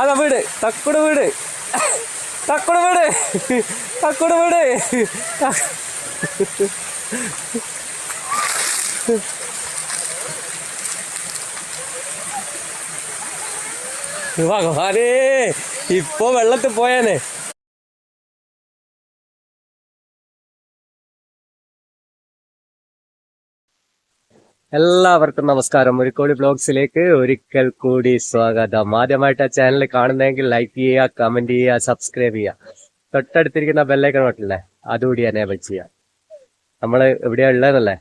അതാ വീട്, തക്കുട് വീട്, തക്കുട് വീട്, തക്കുട് വീട്. ഭഗവാനേ, ഇപ്പൊ വെള്ളത്തിൽ പോയാനെ. എല്ലാവർക്കും നമസ്കാരം. മുരിക്കോടി ബ്ലോഗ്സിലേക്ക് ഒരിക്കൽ കൂടി സ്വാഗതം. ആദ്യമായിട്ട് ആ ചാനൽ കാണുന്നതെങ്കിൽ ലൈക്ക് ചെയ്യുക, കമന്റ് ചെയ്യുക, സബ്സ്ക്രൈബ് ചെയ്യുക. തൊട്ടടുത്തിരിക്കുന്ന ബെല്ലൈക്കൺ ബട്ടണില്ലേ, അതുകൂടി എനേബിൾ ചെയ്യുക. നമ്മള് എവിടെയാ ഉള്ളതെന്നല്ലേ?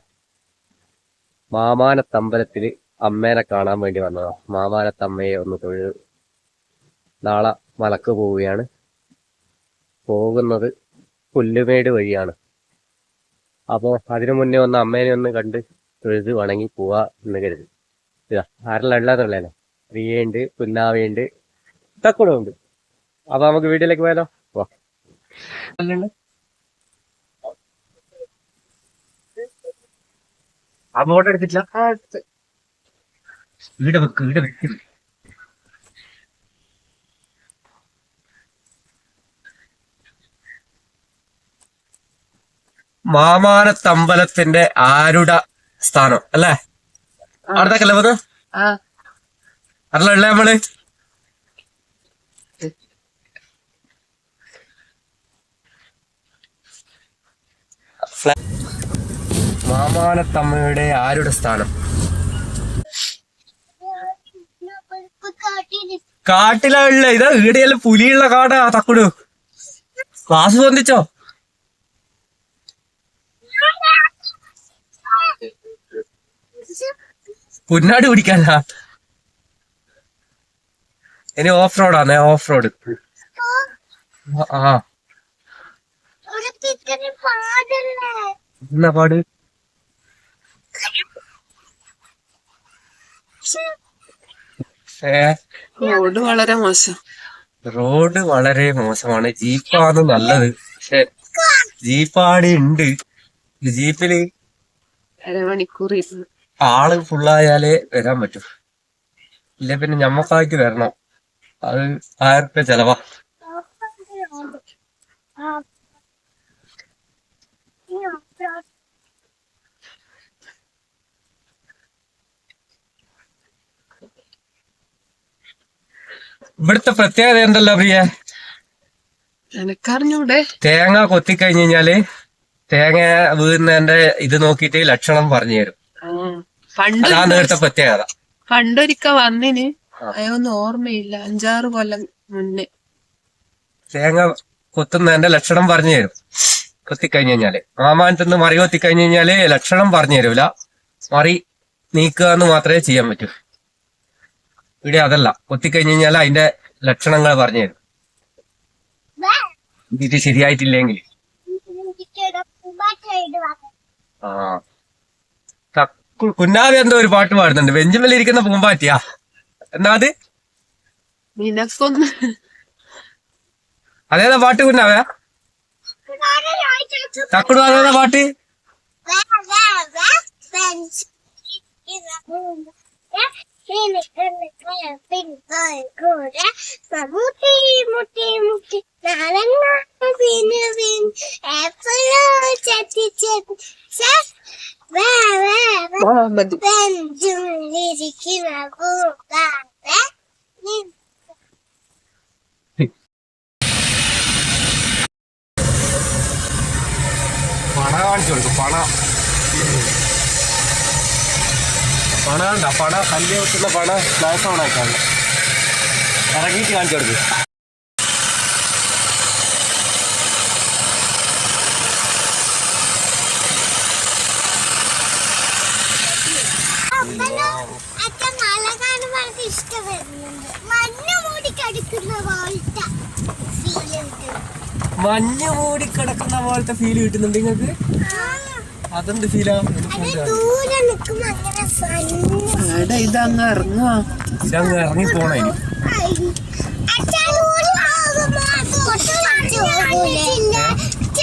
മാമാനത്തമ്പലത്തിൽ അമ്മേനെ കാണാൻ വേണ്ടി വന്നതാ. മാമാനത്തമ്മയെ ഒന്ന് തൊഴു. നാളെ മലക്ക് പോവുകയാണ്. പോകുന്നത് പുല്ലുമേട് വഴിയാണ്. അപ്പോൾ അതിനു മുന്നേ ഒന്ന് അമ്മേനെ ഒന്ന് കണ്ട് തൊഴുത് വണങ്ങി പോവാ എന്ന് കരുതി. ഇതാ ആരെല്ലാം ഉള്ളതെന്നുള്ളതല്ലേ? റിയുണ്ട്, പുന്നാവയുണ്ട്, തക്കുടും ഉണ്ട്. അപ്പൊ നമുക്ക് വീട്ടിലേക്ക് പോയാലോ? വാ. ഫോട്ടോ എടുത്തിട്ടില്ല. വീട് വെക്ക്, വീട് വെക്ക്. മാമാനത്തമ്പലത്തിന്റെ ആരുടെ സ്ഥാനം അല്ലേ? അവിടത്തേക്കല്ലേ വന്ന് അല്ല ഉള്ള നമ്മള് മാമാനത്തമ്മയുടെ ആരുടെ സ്ഥാനം? കാട്ടിലാ ഉള്ള. ഇതാ ഈടെയെല്ലാം പുലിയുള്ള കാടാ. തക്കുടു ക്ലാസ് പൊന്തിച്ചോ? പുന്നാട് പിടിക്കാനാ? ഇനി ഓഫ് റോഡാന്നേ, ഓഫ് റോഡ്. ആ എന്നാ പാട്? റോഡ് വളരെ മോശം. റോഡ് വളരെ മോശമാണ്. ജീപ്പാണ് നല്ലത്. പക്ഷെ ജീപ്പാടി ഉണ്ട്. ജീപ്പില് അരമണിക്കൂർ ആള് ഫുള്ളായാലേ വരാൻ പറ്റൂ. ഇല്ല പിന്നെ ഞമ്മക്കായിട്ട് വരണം. അത് 1000 രൂപ ചെലവാ. ഇവിടുത്തെ പ്രത്യേകത എന്തല്ലോ പ്രിയ? എനക്കറിഞ്ഞൂടെ. തേങ്ങ കൊത്തിക്കഴിഞ്ഞു കഴിഞ്ഞാല് തേങ്ങ വീഴുന്നതിന്റെ ഇത് നോക്കിയിട്ട് ലക്ഷണം പറഞ്ഞു തരും. അതാണ് ഇവിടുത്തെ പ്രത്യേകത. പണ്ടൊരിക്ക വന്നിന് അതൊന്നും ഓർമ്മയില്ല. 5-6 കൊല്ലം മുന്നേ തേങ്ങ കൊത്തുന്നതിന്റെ ലക്ഷണം പറഞ്ഞു തരും. കൊത്തിക്കഴിഞ്ഞു കഴിഞ്ഞാല് മാമാനത്തുനിന്ന് മറി കൊത്തിക്കഴിഞ്ഞു കഴിഞ്ഞാല് ലക്ഷണം പറഞ്ഞു തരൂല. മറി നീക്കുക എന്ന് മാത്രമേ ചെയ്യാൻ പറ്റൂ. ഇവിടെ അതല്ല. കൊത്തിക്കഴിഞ്ഞു കഴിഞ്ഞാൽ അതിന്റെ ലക്ഷണങ്ങൾ പറഞ്ഞു തരും. ഇത് ശരിയായിട്ടില്ലെങ്കിൽ കുന്നാവി എന്തോ ഒരു പാട്ട് പാടുന്നുണ്ട്. വെഞ്ചുമേൽ ഇരിക്കുന്ന പൂമ്പാറ്റിയാ. എന്നാ അത് നിനക്കൊന്ന് അതേതാ പാട്ട്? കുന്നാവ തക്കുടു അതേതാ പാട്ട്? പണ കാണിച്ചു കൊടുക്കും. പണ കണ്ട പണ കല്ല് വെക്കുന്ന പണ ഗ്ലാസ് ഓൺ ആക്കാണ്. ഇറങ്ങിയിട്ട് കാണിച്ചു കൊടുക്കും. മഞ്ഞ് മൂടി കിടക്കുന്ന പോലത്തെ ഫീല് കിട്ടുന്നുണ്ട് നിങ്ങൾക്ക്? അതെന്ത് ഫീലാ? ഇതങ്ങ് ഇറങ്ങുവാ. ഇതങ്ങ് ഇറങ്ങി പോണ.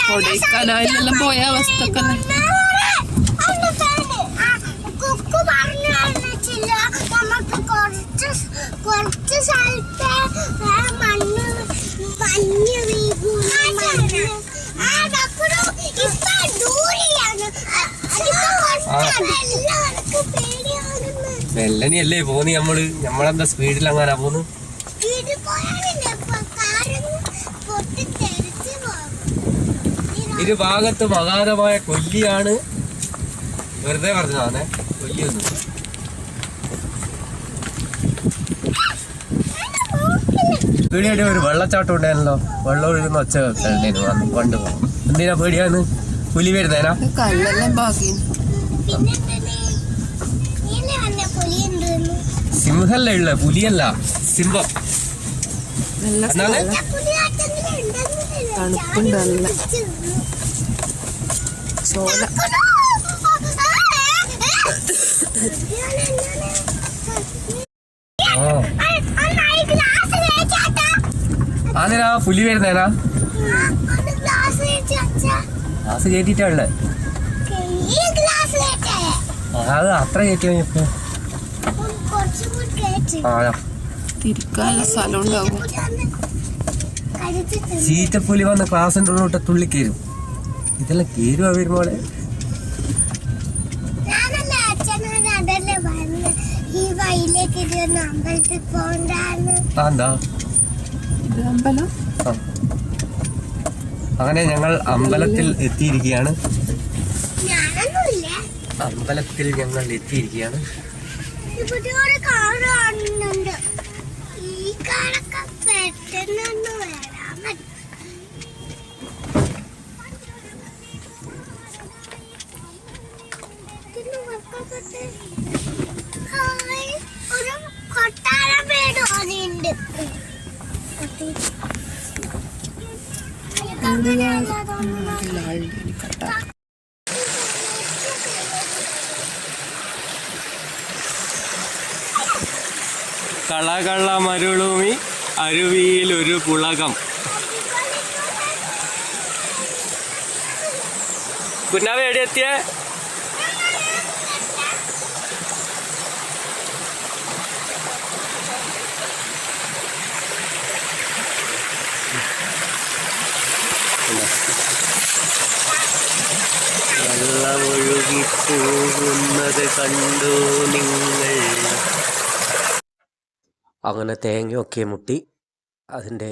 കൊടൈക്കനാലിലെല്ലാം പോയ അവസ്ഥ ഒക്കെ കുറച്ച് സ്ഥലത്തെ മണ്ണ് മഞ്ഞ് വീഴുന്നു. ഇപ്പൊ ദൂരെയാണ്. എല്ലാവർക്കും പേടിയാകുന്നു. മെല്ലനെയല്ലേ പോന്ന് നമ്മളെന്താ സ്പീഡിൽ അങ്ങനെ പോന്ന്. വീട്ടിൽ പോയാലല്ലേ കാരൊന്നും പൊട്ടി തെറിച്ച് പോകും. ഇരുഭാഗത്തും അഗാധമായ കൊല്ലിയാണ്. വെറുതെ പറഞ്ഞതാണേ, കൊല്ലിയൊന്നും. പേടിയായിട്ട് ഒരു വെള്ളച്ചാട്ടം ഉണ്ടായിരുന്നല്ലോ, വെള്ളം ഒഴുകുന്ന ഒച്ച കേൾക്കണ്ടേനു പണ്ട് പോകും. എന്തിനാ പേടിയാന്ന്? പുലി വരുന്നേനാ? കല്ലെല്ലാം ബാക്കി. സിംഹല്ലേ ഉള്ള, പുലിയല്ല, സിംഹം. നല്ല എന്നാണ് തണുപ്പുണ്ടല്ല ചോല. ആനരാ പുലി വരുന്നേനാ? ഗ്ലാസ് കയറ്റിട്ടാ ഉള്ളത്. അത് അത്ര കയറ്റിയോ ഇപ്പൊ? തിരിക്കാനുള്ള സ്ഥലം ഉണ്ടാവും. ചീറ്റപ്പുലി വന്ന് ക്ലാസിന്റെ ഉള്ളിലോട്ട് തുള്ളി കയറും. ഇതെല്ലാം കയറുവാ വരുമ്പോളെ. ഈ വഴിയിലേക്ക് അമ്പലത്തിൽ പോണ്ടാന്ന്. എന്താ അമ്പലം? അങ്ങനെ ഞങ്ങൾ അമ്പലത്തിൽ എത്തിയിരിക്കുകയാണ്. ഞാനൊന്നുമില്ല. അമ്പലത്തിൽ ഞങ്ങൾ എത്തിയിരിക്കുകയാണ്. ഇവിടെ ഒരു കാറ് കാണുന്നുണ്ട്. ഈ കാറൊക്കെ പെട്ടെന്നൊന്ന് വരാൻ പറ്റും. ഒരു കൊട്ടാരം വീട് തോന്നിയുണ്ട്. കളകള മരുളുമി അരുവിയിൽ ഒരു പുളകം. കുഞ്ഞാവ് എവിടെ എത്തിയേ? വെള്ളമൊഴുകി പോകുന്നത് കണ്ടു നിങ്ങൾ. അങ്ങനെ തേങ്ങയൊക്കെ മുട്ടി. അതിൻ്റെ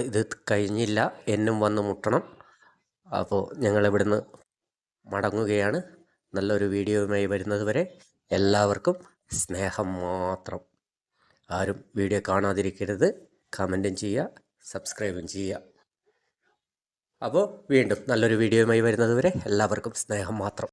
ഇത് കഴിഞ്ഞില്ല, എന്നും വന്ന് മുട്ടണം. അപ്പോൾ ഞങ്ങളിവിടുന്ന് മടങ്ങുകയാണ്. നല്ലൊരു വീഡിയോയുമായി വരുന്നത് വരെ എല്ലാവർക്കും സ്നേഹം മാത്രം. ആരും വീഡിയോ കാണാതിരിക്കരുത്. കമൻറ്റും ചെയ്യുക, സബ്സ്ക്രൈബും ചെയ്യുക. അപ്പോൾ വീണ്ടും നല്ലൊരു വീഡിയോയുമായി വരുന്നത് വരെ എല്ലാവർക്കും സ്നേഹം മാത്രം.